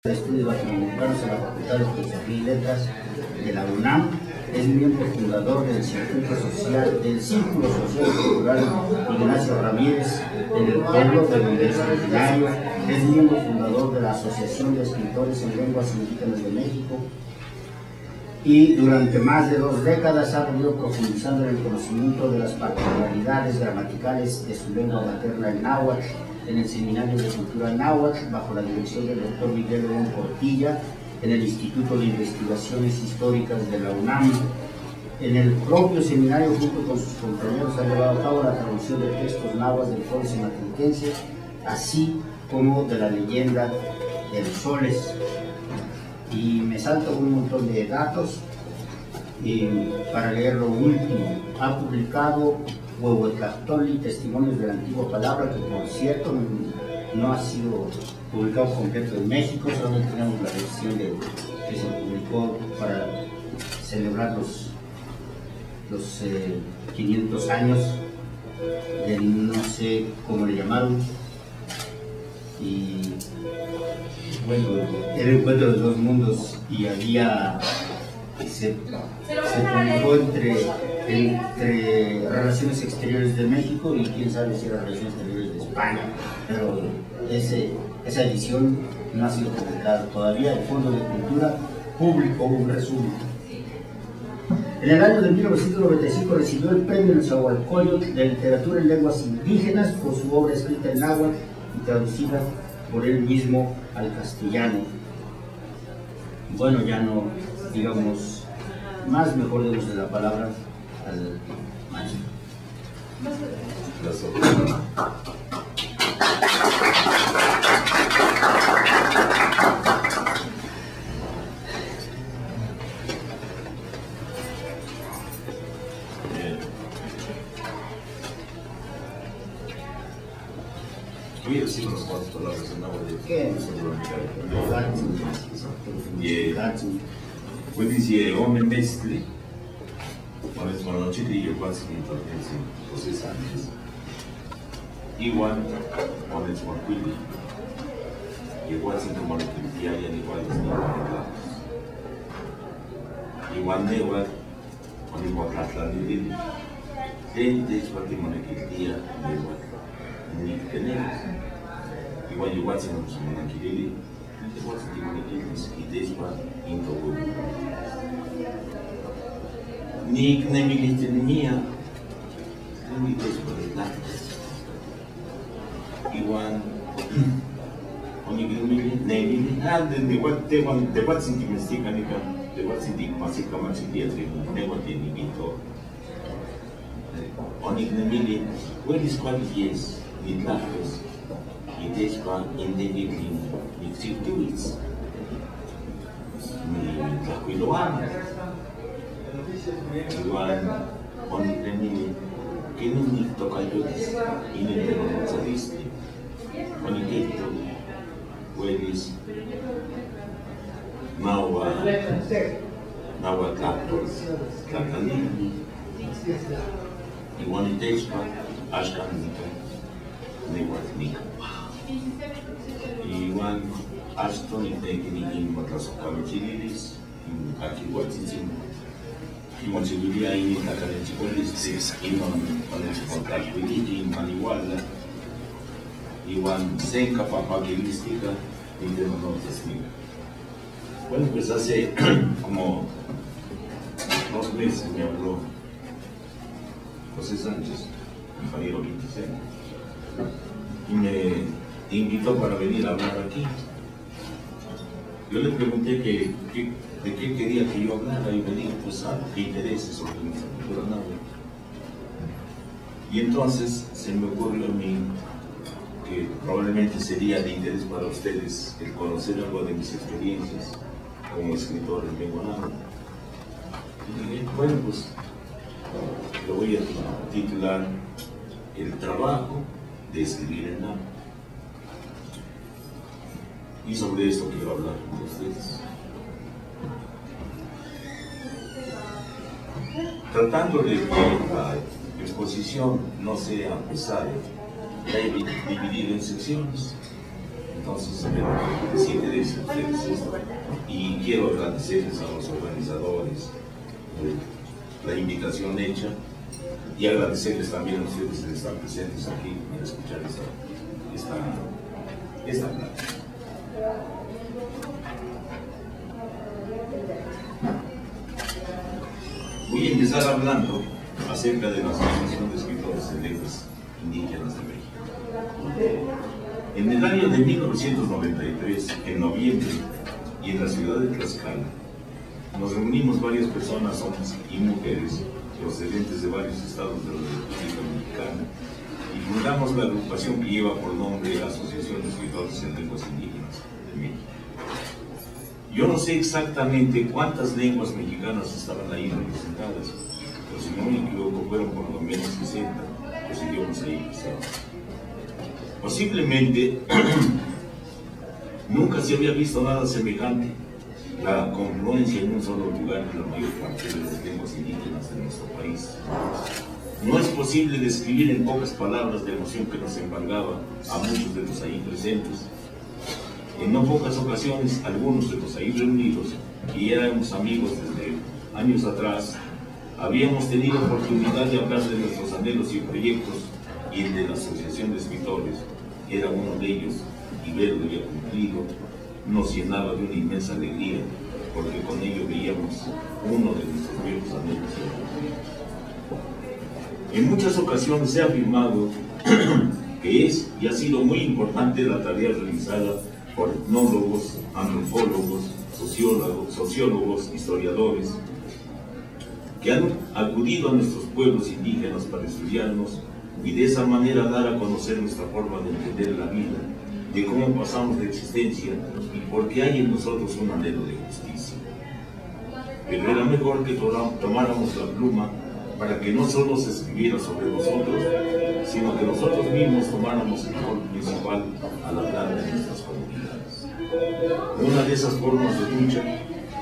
de Estudios Latinoamericanos en la Facultad de Filosofía y Letras de la UNAM. Es miembro fundador del Círculo Social y Cultural Ignacio Ramírez en el pueblo de donde es originario. Es miembro fundador de la Asociación de Escritores en Lenguas Indígenas de México y durante más de 2 décadas ha venido profundizando en el conocimiento de las particularidades gramaticales de su lengua materna, el náhuatl, en el Seminario de Cultura Náhuatl, bajo la dirección del doctor Miguel León Portilla, en el Instituto de Investigaciones Históricas de la UNAM. En el propio seminario, junto con sus compañeros, ha llevado a cabo la traducción de textos náhuatl del foro sematrinquense, así como de la leyenda del Soles. Y me salto un montón de datos para leer lo último. Ha publicado Huehuetlactoli, Testimonios de la Antigua Palabra, que por cierto no ha sido publicado completo en México, solamente tenemos la versión que se publicó para celebrar los 500 años de no sé cómo le llamaron. Y bueno, era el encuentro de 2 mundos y se publicó entre Relaciones Exteriores de México y quién sabe si era Relaciones Exteriores de España, pero esa edición no ha sido publicada todavía. El Fondo de Cultura publicó un resumen. En el año de 1995 recibió el premio Nezahualcóyotl de Literatura en Lenguas Indígenas por su obra escrita en náhuatl y traducida por él mismo al castellano. Bueno, ya no digamos más, mejor de uso de la palabra al maestro. Voy a decir unas cuantas palabras en náhuatl. ¿Qué? Pues dice, hombre mestre, pues por noche y yo cuando se me torce, pues años. Igual, hombre es por cuili. Igual se tomó la critia y igual es ni para igual negual, con igual catla ni dili. Gente es para que me la critia igual. Ni tenemos. Igual se nos puso en Kirili. Igual se tiene que ir y in todo. Ni nemilitenía, ni después de la igual, oni grimili, nemili, de igual sin que me siga ni can, de igual sin que más y como sin que entre igual tiene ni todo. Oni grimili, cuál es cuál es, ni lafes, y después indebido, ni circuitos, ni tranquiloano. Igual, con el que no me toca yo y no me saliste, con el que tú puedes Nahuatl, Tlatlani, igual el texto, Ashkanika, Nehuatnica. Igual, Ashton y Tekini, Matlasocamichilis, aquí igual y Monseguría y la Calenchicolis, y con el contacto y Manihuala, igual Senca, Papaguilística y de Monotes. Bueno, pues hace como 2 meses me habló José Sánchez, ingeniero 26, y me invitó para venir a hablar aquí. Yo le pregunté de qué quería que yo hablara y me dijo, pues algo que interese sobre mi cultura náhuatl. Y entonces se me ocurrió a mí que probablemente sería de interés para ustedes el conocer algo de mis experiencias como escritor en lengua náhuatl. Y dije, bueno, pues lo voy a titular El trabajo de escribir en náhuatl. Y sobre esto quiero hablar con ustedes. Tratando de que la exposición no sea pesada, la he dividido en secciones. Entonces, les interesa a ustedes esto. Y quiero agradecerles a los organizadores la invitación hecha y agradecerles también a ustedes que están presentes aquí para escuchar esta plática. Voy a empezar hablando acerca de la Asociación de Escritores de Lenguas Indígenas de México. En el año de 1993, en noviembre, y en la ciudad de Tlaxcala, nos reunimos varias personas, hombres y mujeres, procedentes de varios estados de la República Mexicana, y fundamos la agrupación que lleva por nombre Asociación de Escritores en Lenguas Indígenas de México. Yo no sé exactamente cuántas lenguas mexicanas estaban ahí representadas, pero si no me equivoco fueron por lo menos 60 los idiomas ahí presentes. Posiblemente nunca se había visto nada semejante, la confluencia en un solo lugar de la mayor parte de las lenguas indígenas de nuestro país. No es posible describir en pocas palabras la emoción que nos embargaba a muchos de los ahí presentes. En no pocas ocasiones, algunos de los ahí reunidos, que ya éramos amigos desde años atrás, habíamos tenido oportunidad de hablar de nuestros anhelos y proyectos, y el de la Asociación de Escritores era uno de ellos, y verlo ya cumplido nos llenaba de una inmensa alegría, porque con ello veíamos uno de nuestros viejos anhelos. En muchas ocasiones se ha afirmado que es y ha sido muy importante la tarea realizada por etnólogos, antropólogos, sociólogos, historiadores, que han acudido a nuestros pueblos indígenas para estudiarnos y de esa manera dar a conocer nuestra forma de entender la vida, de cómo pasamos de existencia y por qué hay en nosotros un anhelo de justicia. Pero era mejor que tomáramos la pluma para que no solo se escribiera sobre nosotros, sino que nosotros mismos tomáramos el rol principal al hablar de nuestras comunidades. Una de esas formas de lucha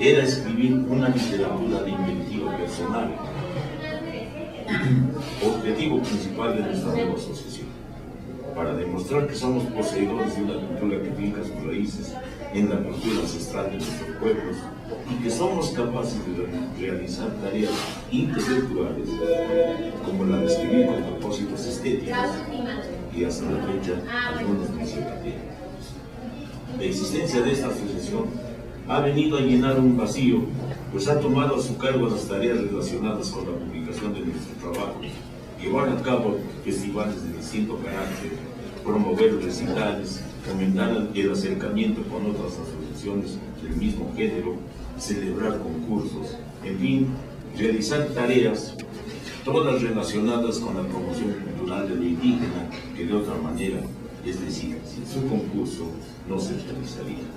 era escribir una literatura de inventiva personal, objetivo principal de nuestra nueva asociación, para demostrar que somos poseedores de una cultura que finca sus raíces en la cultura ancestral de nuestros pueblos y que somos capaces de realizar tareas intelectuales como la de escribir con propósitos estéticos y hasta la fecha algunos nos tienen. La existencia de esta asociación ha venido a llenar un vacío, pues ha tomado a su cargo las tareas relacionadas con la publicación de nuestro trabajo, llevar a cabo festivales de distinto carácter, promover recitales, fomentar el acercamiento con otras asociaciones del mismo género, celebrar concursos, en fin, realizar tareas, todas relacionadas con la promoción cultural de lo indígena, que de otra manera, es decir, sin su concurso, no se realizaría.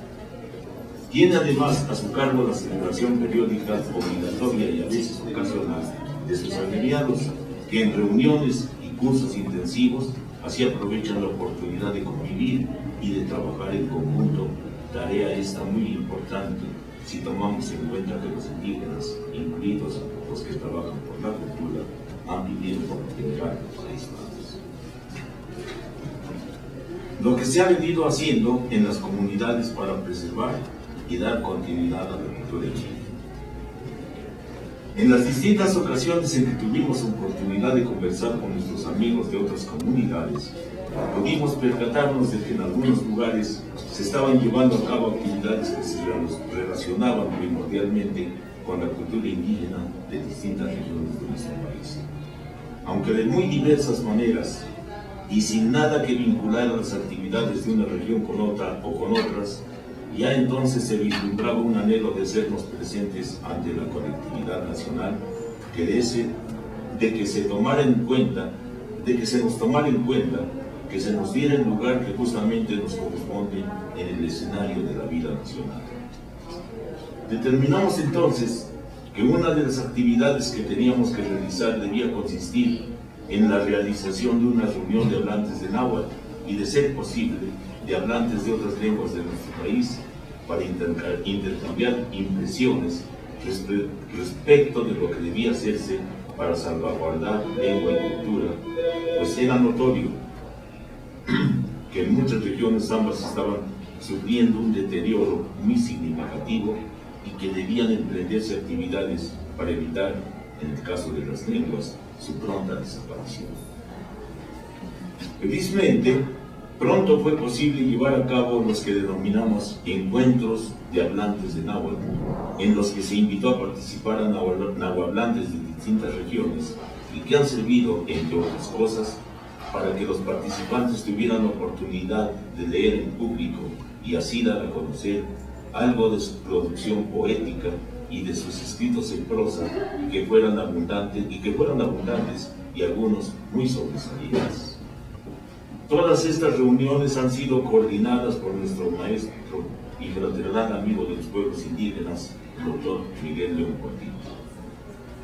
Tiene además a su cargo la celebración periódica, obligatoria y a veces ocasional de sus agremiados, que en reuniones y cursos intensivos así aprovechan la oportunidad de convivir y de trabajar en conjunto, tarea esta muy importante si tomamos en cuenta que los indígenas, incluidos los que trabajan por la cultura, han vivido por lo general aislados. Lo que se ha venido haciendo en las comunidades para preservar y dar continuidad a la cultura indígena. En las distintas ocasiones en que tuvimos oportunidad de conversar con nuestros amigos de otras comunidades, pudimos percatarnos de que en algunos lugares se estaban llevando a cabo actividades que se relacionaban primordialmente con la cultura indígena de distintas regiones de nuestro país. Aunque de muy diversas maneras y sin nada que vincular a las actividades de una región con otra o con otras, ya entonces se vislumbraba un anhelo de sernos presentes ante la colectividad nacional, de que se nos tomara en cuenta, que se nos diera el lugar que justamente nos corresponde en el escenario de la vida nacional. Determinamos entonces que una de las actividades que teníamos que realizar debía consistir en la realización de una reunión de hablantes de náhuatl y, de ser posible, de hablantes de otras lenguas de nuestro país, para intercambiar impresiones respecto de lo que debía hacerse para salvaguardar lengua y cultura, pues era notorio que en muchas regiones ambas estaban sufriendo un deterioro muy significativo y que debían emprenderse actividades para evitar, en el caso de las lenguas, su pronta desaparición. Felizmente, pronto fue posible llevar a cabo los que denominamos encuentros de hablantes de náhuatl, en los que se invitó a participar a nahuatlantes de distintas regiones y que han servido, entre otras cosas, para que los participantes tuvieran la oportunidad de leer en público y así dar a conocer algo de su producción poética y de sus escritos en prosa que fueran abundantes y algunos muy sobresalientes. Todas estas reuniones han sido coordinadas por nuestro maestro y fraternal amigo de los pueblos indígenas, el doctor Miguel León Portillo.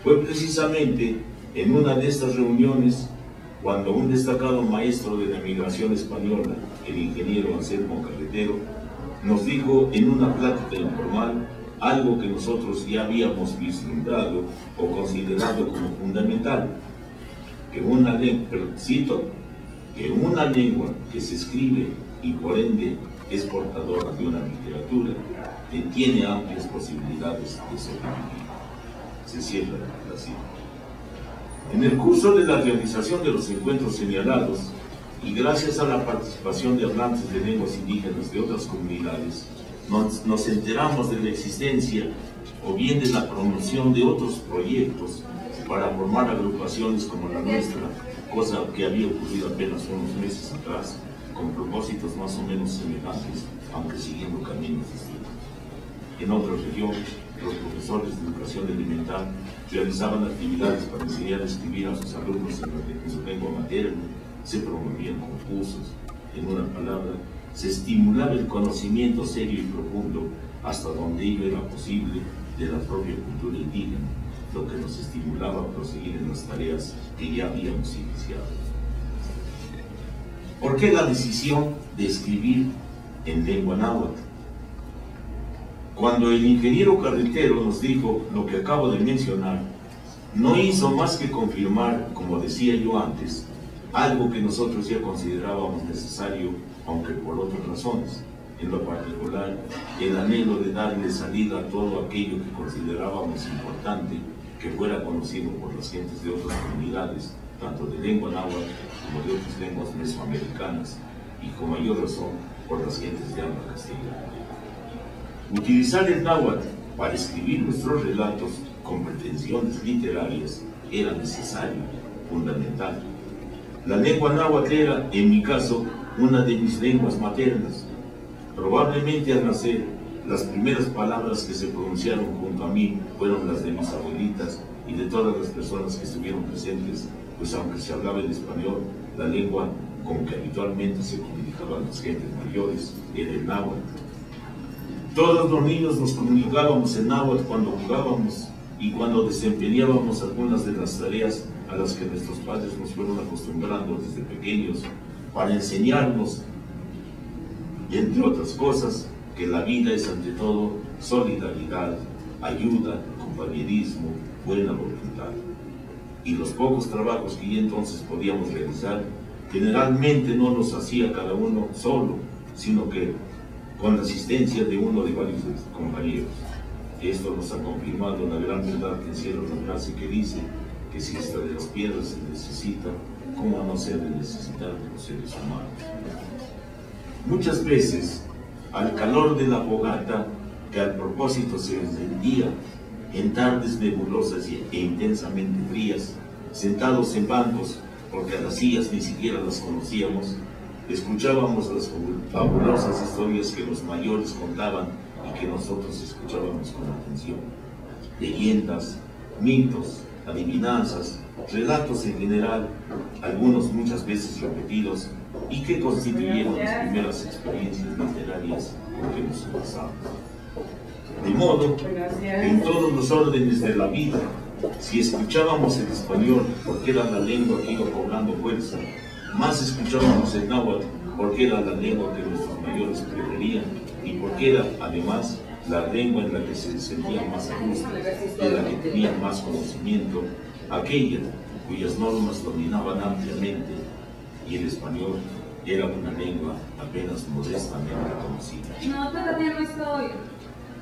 Fue precisamente en una de estas reuniones cuando un destacado maestro de la migración española, el ingeniero Anselmo Carretero, nos dijo en una plática informal algo que nosotros ya habíamos vislumbrado o considerado como fundamental, que una lengua que se escribe y por ende es portadora de una literatura que tiene amplias posibilidades de sobrevivir. Se cierra la cita. En el curso de la realización de los encuentros señalados, y gracias a la participación de hablantes de lenguas indígenas de otras comunidades, nos enteramos de la existencia o bien de la promoción de otros proyectos para formar agrupaciones como la nuestra, cosa que había ocurrido apenas unos meses atrás, con propósitos más o menos semejantes, aunque siguiendo caminos distintos. En otra región, los profesores de educación elemental realizaban actividades para enseñar a escribir a sus alumnos en su lengua materna, se promovían concursos, en una palabra, se estimulaba el conocimiento serio y profundo hasta donde ello era posible de la propia cultura indígena, lo que nos estimulaba a proseguir en las tareas que ya habíamos iniciado. ¿Por qué la decisión de escribir en lengua náhuatl? Cuando el ingeniero Carretero nos dijo lo que acabo de mencionar, no hizo más que confirmar, como decía yo antes, algo que nosotros ya considerábamos necesario, aunque por otras razones, en lo particular, el anhelo de darle salida a todo aquello que considerábamos importante que fuera conocido por las gentes de otras comunidades, tanto de lengua náhuatl como de otras lenguas mesoamericanas, y con mayor razón por las gentes de habla castellana. Utilizar el náhuatl para escribir nuestros relatos con pretensiones literarias era necesario, fundamental. La lengua náhuatl era, en mi caso, una de mis lenguas maternas. Probablemente al nacer, las primeras palabras que se pronunciaron junto a mí fueron las de mis abuelitas y de todas las personas que estuvieron presentes, pues aunque se hablaba en español, la lengua con que habitualmente se comunicaban las gentes mayores era el náhuatl. Todos los niños nos comunicábamos en náhuatl cuando jugábamos y cuando desempeñábamos algunas de las tareas a las que nuestros padres nos fueron acostumbrando desde pequeños para enseñarnos, entre otras cosas, que la vida es ante todo solidaridad, ayuda, compañerismo, buena voluntad. Y los pocos trabajos que ya entonces podíamos realizar, generalmente no los hacía cada uno solo, sino que con la asistencia de uno de varios compañeros. Esto nos ha confirmado la gran verdad que encierra una frase que dice que si hasta de las piedras se necesita, ¿cómo no se ha de necesitar de los seres humanos? Muchas veces, al calor de la fogata, que al propósito se encendía en tardes nebulosas e intensamente frías, sentados en bancos, porque a las sillas ni siquiera las conocíamos, escuchábamos las fabulosas historias que los mayores contaban y que nosotros escuchábamos con atención. Leyendas, mitos, adivinanzas, relatos en general, algunos muchas veces repetidos, y que constituyeron las primeras experiencias literarias con que nos pasamos. De modo que en todos los órdenes de la vida, si escuchábamos el español porque era la lengua que iba cobrando fuerza, más escuchábamos el náhuatl porque era la lengua que nuestros mayores preferían y porque era, además, la lengua en la que se sentían más a gusto, de la que tenían más conocimiento, aquella cuyas normas dominaban ampliamente, y el español era una lengua apenas modestamente conocida. No, todavía no estoy.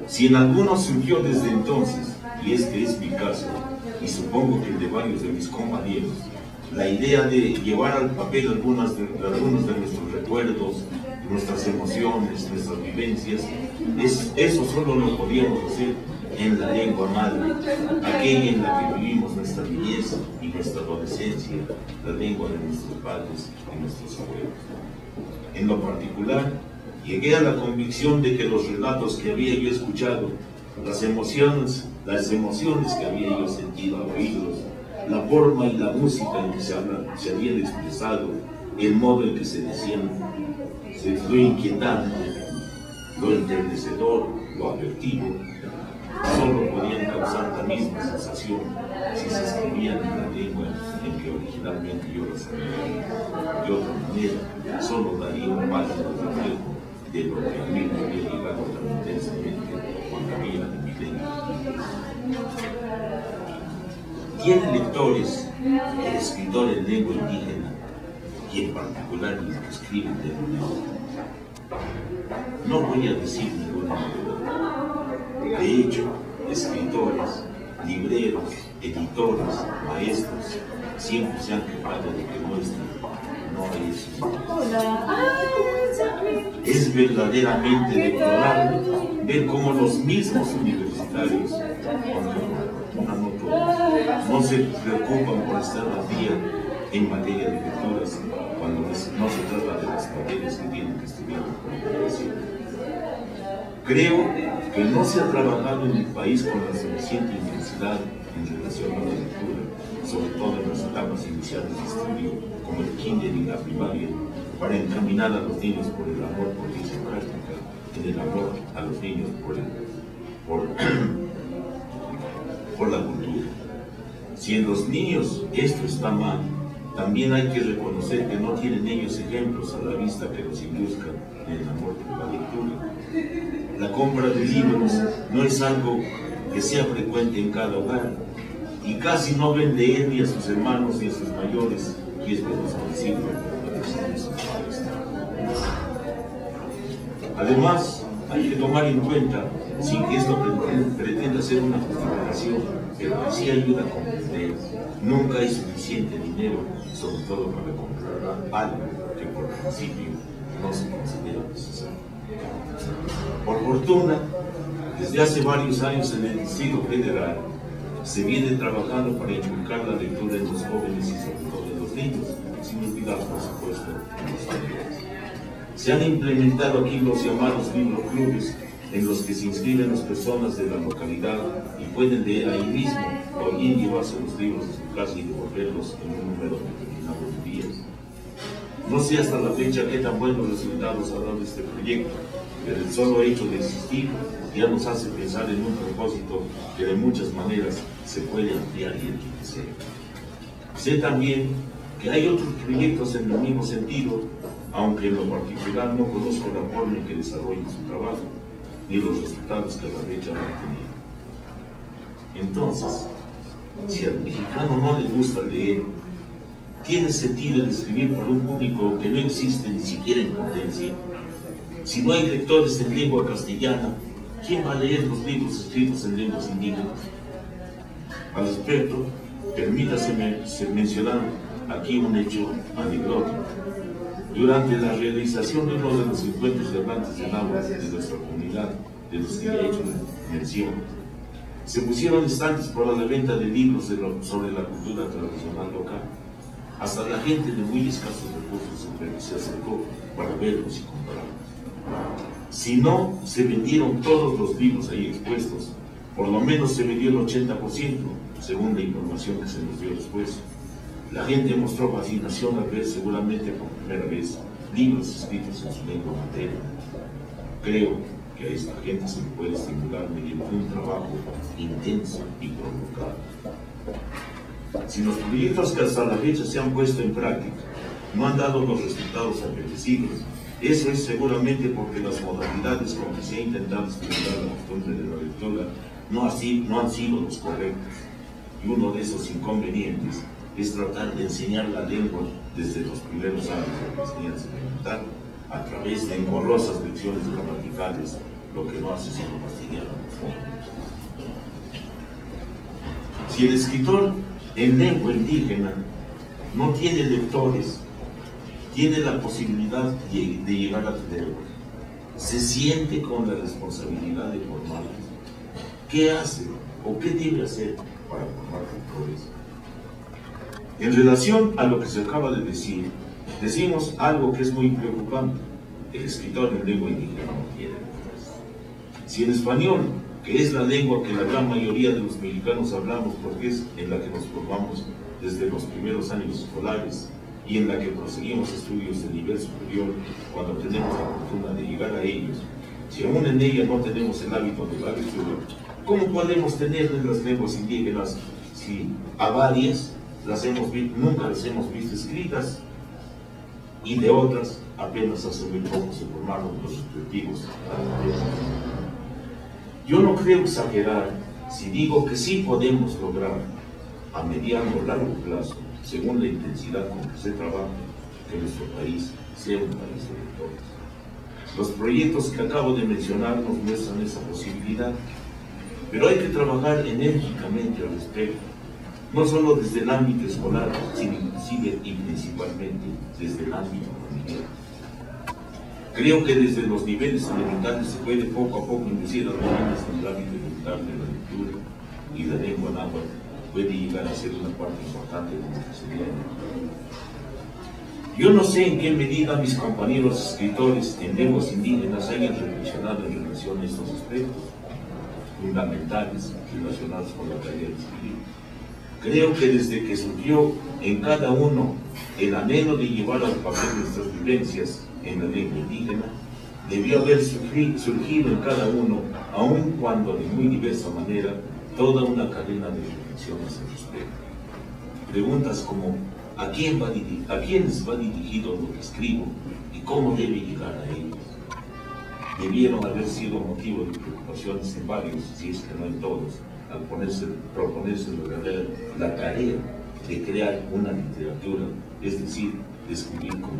Si en algunos surgió desde entonces, y este es mi caso, y supongo que el de varios de mis compañeros, la idea de llevar al papel algunos de nuestros recuerdos, nuestras emociones, nuestras vivencias, eso solo lo podíamos hacer en la lengua madre, aquella en la que vivimos nuestra niñez y nuestra adolescencia, la lengua de nuestros padres y nuestros abuelos. En lo particular, llegué a la convicción de que los relatos que había yo escuchado, las emociones que había yo sentido al oírlos, la forma y la música en que se habían expresado, el modo en que se decían, lo inquietante, lo enternecedor, lo advertido, solo podían causar la misma sensación si se escribían en la lengua en que originalmente yo las había. De otra manera, solo daría un pálido reflejo de lo que a mí me había llegado tan intensamente cuando había en mi lengua. Tiene lectores el escritor en lengua indígena y en particular los que escriben de lengua. No voy a decir ninguna novedad. De hecho, escritores, libreros, editores, maestros, siempre se han quejado de que no hay eso. Es verdaderamente deplorable ver cómo los mismos universitarios, no se preocupan por estar al día en materia de lecturas cuando no se trata de las materias que tienen que estudiar en la universidad. Creo que no se ha trabajado en el país con la suficiente intensidad en relación a la lectura, sobre todo en las etapas iniciales de estudio, como el kinder y la primaria, para encaminar a los niños por el amor por dicha práctica, en el amor a los niños por la cultura. Si en los niños esto está mal, también hay que reconocer que no tienen ellos ejemplos a la vista que los induzcan en el amor por la lectura. La compra de libros no es algo que sea frecuente en cada hogar, y casi no ven leer ni a sus hermanos ni a sus mayores, y es penoso decirlo, además, hay que tomar en cuenta, sin que esto pretenda ser una justificación, pero que sí ayuda a comprender, nunca hay suficiente dinero, sobre todo para comprar algo que por principio no se considera necesario. Por fortuna, desde hace varios años en el Distrito Federal se viene trabajando para inculcar la lectura en los jóvenes y sobre todo en los niños, sin olvidar, por supuesto, en los mayores. Se han implementado aquí los llamados libroclubes, en los que se inscriben las personas de la localidad y pueden leer ahí mismo o bien llevarse los libros de su casa y devolverlos en un número determinado de días. No sé hasta la fecha qué tan buenos resultados ha dado este proyecto, pero el solo hecho de existir ya nos hace pensar en un propósito que de muchas maneras se puede ampliar y enriquecer. Sé también que hay otros proyectos en el mismo sentido, aunque en lo particular no conozco la forma en que desarrollan su trabajo, ni los resultados que a la fecha han tenido. Entonces, si al mexicano no le gusta leer, ¿tiene sentido el escribir para un público que no existe ni siquiera en potencia? Si no hay lectores en lengua castellana, ¿quién va a leer los libros escritos en lenguas indígenas? Al respecto, permítaseme mencionar aquí un hecho anecdótico. Durante la realización de uno de los encuentros de hablantes de náhuatl de nuestra comunidad, de los que ya he hecho mención, se pusieron estantes para la venta de libros sobre la cultura tradicional local. Hasta la gente de muy escasos recursos se acercó para verlos y comprarlos. Si no se vendieron todos los libros ahí expuestos, por lo menos se vendió el 80%, según la información que se nos dio después. La gente mostró fascinación al ver seguramente por primera vez libros escritos en su lengua materna. Creo que a esta gente se le puede estimular mediante un trabajo intenso y provocado. Si los proyectos que hasta la fecha se han puesto en práctica no han dado los resultados apetecidos, eso es seguramente porque las modalidades con que se ha intentado estimular la costumbre de la lectura no han sido los correctos. Y uno de esos inconvenientes es tratar de enseñar la lengua desde los primeros años de la enseñanza elemental, a través de engorrosas lecciones gramaticales, lo que no hace sino fastidiar a los jóvenes. Si el escritor en lengua indígena no tiene lectores, tiene la posibilidad de llegar a tenerlos, se siente con la responsabilidad de formarlos, ¿qué hace o qué debe hacer para formar lectores? En relación a lo que se acaba de decir, decimos algo que es muy preocupante: el escritor en lengua indígena no tiene lectores. Si en español, que es la lengua que la gran mayoría de los mexicanos hablamos porque es en la que nos formamos desde los primeros años escolares y en la que proseguimos estudios de nivel superior cuando tenemos la fortuna de llegar a ellos, si aún en ella no tenemos el hábito de la lectura, ¿cómo podemos tener en las lenguas indígenas si a varias nunca las hemos visto escritas y de otras apenas hace muy poco se formaron los respectivos alfabetos? Yo no creo exagerar si digo que sí podemos lograr a mediano o largo plazo, según la intensidad con que se trabaja, que nuestro país sea un país de lectores. Los proyectos que acabo de mencionar nos muestran esa posibilidad, pero hay que trabajar enérgicamente al respecto, no solo desde el ámbito escolar, sino inclusive y principalmente desde el ámbito familiar. Creo que desde los niveles elementales se puede poco a poco inducir a los niños en el ámbito elemental de la lectura, y la lengua náhuatl puede llegar a ser una parte importante de nuestra sociedad. Yo no sé en qué medida mis compañeros escritores en lenguas indígenas hayan reflexionado en relación a estos aspectos fundamentales relacionados con la tarea de escribir. Creo que desde que surgió en cada uno el anhelo de llevar al papel nuestras vivencias en la lengua indígena, debió haber surgido en cada uno, aun cuando de muy diversa manera, toda una cadena de reflexiones al respecto. Preguntas como: ¿a quiénes va dirigido lo que escribo y cómo debe llegar a ellos? Debieron haber sido motivo de preocupaciones en varios, si es que no en todos, al proponerse la tarea de crear una literatura, es decir, de escribir con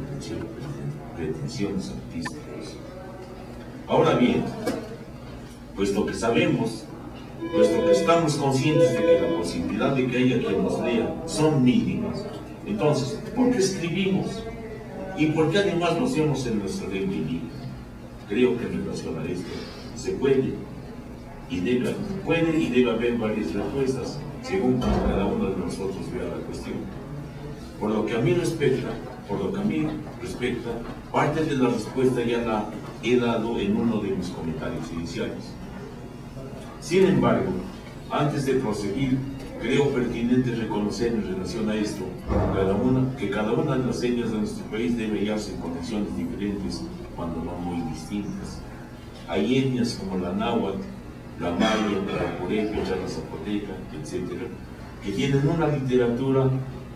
pretensiones artísticas. Ahora bien, puesto que estamos conscientes de que la posibilidad de que haya quien nos lea son mínimas, entonces, ¿por qué escribimos? ¿Y por qué además lo hacemos en nuestra lengua indígena? Creo que en relación a esto se puede y debe haber varias respuestas según cada uno de nosotros vea la cuestión. Por lo que a mí respecta, parte de la respuesta ya la he dado en uno de mis comentarios iniciales. Sin embargo, antes de proseguir, creo pertinente reconocer en relación a esto que cada una de las etnias de nuestro país debe hallarse en condiciones diferentes, cuando no muy distintas. Hay etnias como la náhuatl, la maya, la purépecha, la zapoteca, etc., que tienen una literatura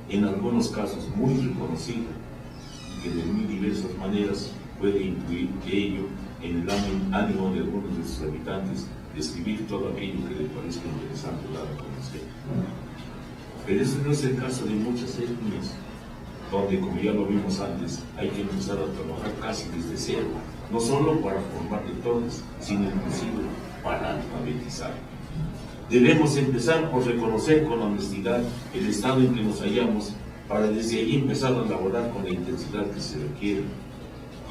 en algunos casos muy reconocida y que de muy diversas maneras puede influir ello en el ánimo de algunos de sus habitantes de escribir todo aquello que les parezca interesante dar a conocer. Pero ese no es el caso de muchas etnias, donde, como ya lo vimos antes, hay que empezar a trabajar casi desde cero, no solo para formar lectores, sino inclusive para alfabetizar. Debemos empezar por reconocer con honestidad el estado en que nos hallamos, para desde ahí empezar a elaborar con la intensidad que se requiere.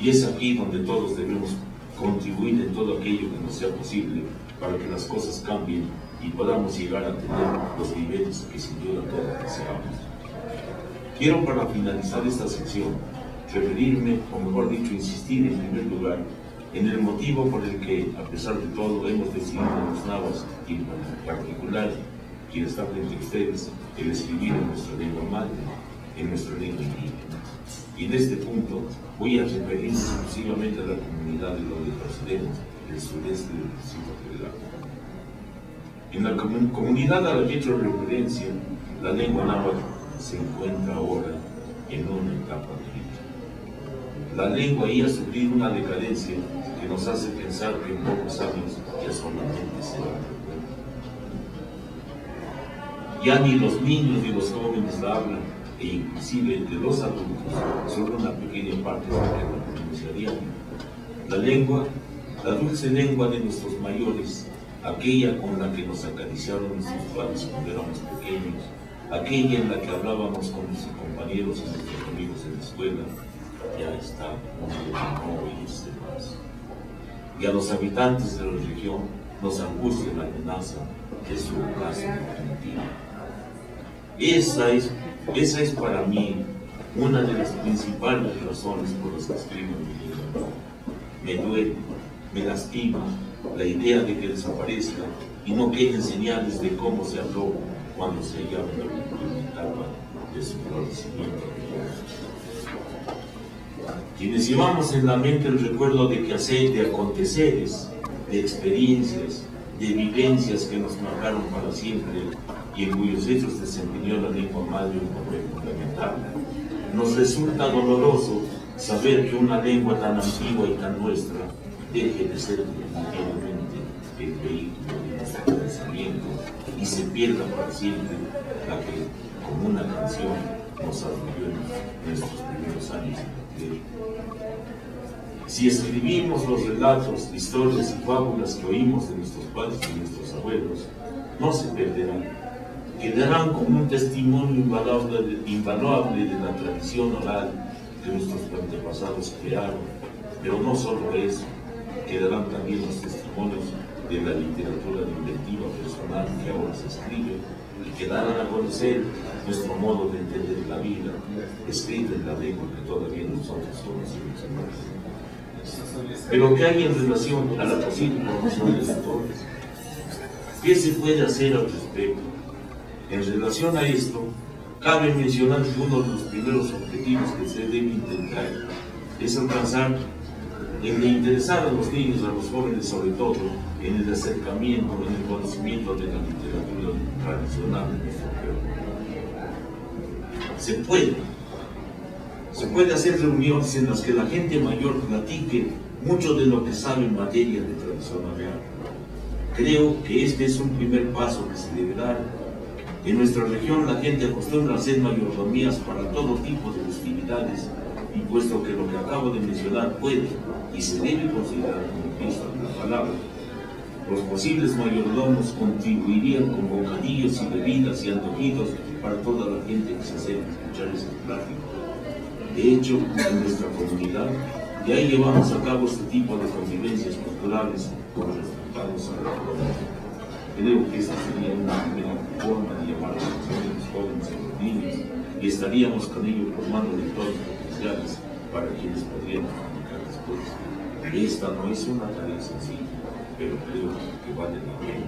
Y es aquí donde todos debemos contribuir en todo aquello que nos sea posible para que las cosas cambien y podamos llegar a tener los niveles que sin duda todos deseamos. Quiero, para finalizar esta sección, referirme, o mejor dicho, insistir en primer lugar en el motivo por el que, a pesar de todo, hemos decidido los náhuatl, y en particular quien está frente a ustedes, el escribir en nuestra lengua madre, en nuestra lengua indígena. Y en este punto voy a referirme exclusivamente a la comunidad de donde procedemos, el sureste del Distrito Federal. En la comunidad a la que he hecho referencia, la lengua náhuatl se encuentra ahora en una etapa crítica. La lengua ahí ha sufrido una decadencia que nos hace pensar que en pocos años ya solamente se va a perder. Ya ni los niños ni los jóvenes la hablan, e inclusive de los adultos, solo una pequeña parte de la pronunciarían. La lengua, la dulce lengua de nuestros mayores, aquella con la que nos acariciaron nuestros padres cuando éramos pequeños, aquella en la que hablábamos con nuestros compañeros y nuestros amigos en la escuela, ya está no oírse más. Y a los habitantes de la región nos angustia la amenaza de su ocaso definitiva. Esa es para mí una de las principales razones por las que escribo mi libro. Me duele, me lastima la idea de que desaparezca y no queden señales de cómo se habló cuando se hallaba en la última etapa de su florecimiento. Quienes llevamos en la mente el recuerdo de aconteceres, de experiencias, de vivencias que nos marcaron para siempre y en cuyos hechos desempeñó la lengua madre un papel fundamental, nos resulta doloroso saber que una lengua tan antigua y tan nuestra deje de ser definitivamente el vehículo de nuestro pensamiento y se pierda para siempre la que, como una canción, nos arrulló en nuestros primeros años de la tierra. Si escribimos los relatos, historias y fábulas que oímos de nuestros padres y nuestros abuelos, no se perderán. Quedarán como un testimonio invaluable de la tradición oral que nuestros antepasados crearon, pero no solo eso, quedarán también los testimonios de la literatura inventiva personal que ahora se escribe y que darán a conocer nuestro modo de entender la vida, escrita en la lengua que todavía nosotros conocemos. Pero ¿qué hay en relación a la posible promoción de lectores? ¿Qué se puede hacer al respecto? En relación a esto, cabe mencionar que uno de los primeros objetivos que se debe intentar es alcanzar en interesar a los niños, a los jóvenes sobre todo, en el acercamiento, en el conocimiento de la literatura tradicional de nuestro pueblo. Se puede hacer reuniones en las que la gente mayor platique mucho de lo que sabe en materia de tradición oral. Creo que este es un primer paso que se debe dar. En nuestra región la gente acostumbra a hacer mayordomías para todo tipo de festividades, y puesto que lo que acabo de mencionar puede y se debe considerar como Cristo en la palabra, los posibles mayordomos contribuirían con bocadillos y bebidas y antojitos para toda la gente que se acerca a escuchar ese plático. De hecho, en nuestra comunidad ya llevamos a cabo este tipo de convivencias culturales con resultados agradecidos. Creo que esta sería una primera forma de llamar a los jóvenes y los niños, y estaríamos con ellos formando entornos potenciales para quienes podríamos comunicar después. Esta no es una tarea sencilla, pero creo que vale la pena.